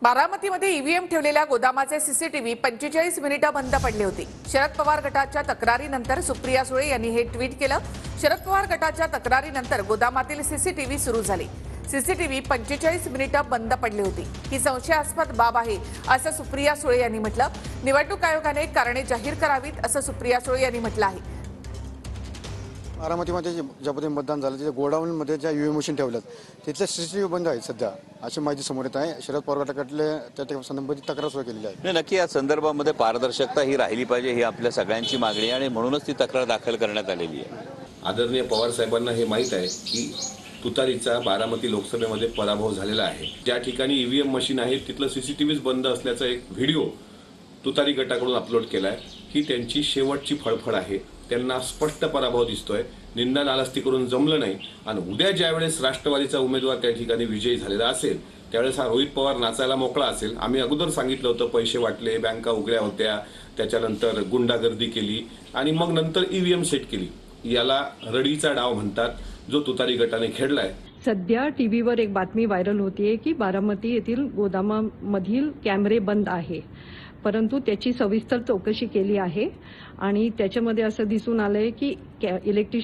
बारामतीमध्ये EVM ठेवलेल्या गोदामाचे CCTV 45 मिनिटे बंद पडले होते। शरद पवार गटाच्या तक्रारीनंतर सुप्रिया सुळे यांनी हे ट्विट केलं। शरद पवार गटाच्या तक्रारीनंतर गोदामातील सीसीटीव्ही सुरू झाले। सीसीटीव्ही 45 मिनिटे बंद पडले होते। ही संशयास्पद बाब आहे असं सुप्रिया सुळे यांनी म्हटलं। निवडणूक आयोगाने कारणे जाहीर करावीत असं सुप्रिया सुळे यांनी म्हटलं आहे। बारामतीमध्ये ज्या पद्धतीने मतदान झालं तिथे गोडाऊनमध्ये ज्या ईव्हीएम मशीन ठेवल्यात तिथले सीसीटीव्ही बंद आहेत सध्या, अशी माहिती समोर येत आहे। शरद पवार गटाकडले त्या संदर्भात तक्रार सुरू केलेली आहे। नाही, नक्की या संदर्भामध्ये पारदर्शकता ही राहिली पाहिजे, ही आपल्या सगळ्यांची मागणी आहे आणि म्हणूनच ती तक्रार दाखल करण्यात आलेली आहे। आदरणीय पवार साहेबांना हे माहीत आहे की तुतारीचा बारामती लोकसभेमध्ये पराभव झालेला आहे। ज्या ठिकाणी ईव्हीएम मशीन आहे तिथलं सीसीटीव्हीच बंद असल्याचा एक व्हिडिओ तुतारी गटाकडून अपलोड केलाय। ही त्यांची शेवटची फळफळ आहे। त्यांना स्पष्ट पराभव दिसतोय। निंदा नालस्ती करून जमलं नाही आणि उद्या ज्यावेळेस राष्ट्रवादीचा उमेदवार त्या ठिकाणी विजयी झालेला असेल त्यावेळेस हा रोहित पवार नाचायला मोकळा असेल। आम्ही अगोदर सांगितलं होतं, पैसे वाटले, बँका उघड्या होत्या, त्याच्यानंतर गुंडागर्दी केली आणि मग नंतर ईव्हीएम सेट केली। याला रडीचा डाव म्हणतात, जो तुतारी गटाने खेळलाय। सध्या टीव्हीवर एक बातमी व्हायरल होतीये की बारामती येथील गोदामामधील कॅमेरे बंद आहे, परंतु त्याची सविस्तर चौकशी केली आहे आणि त्याच्यामध्ये असं दिसून आलंय की इलेक्ट्रिशियन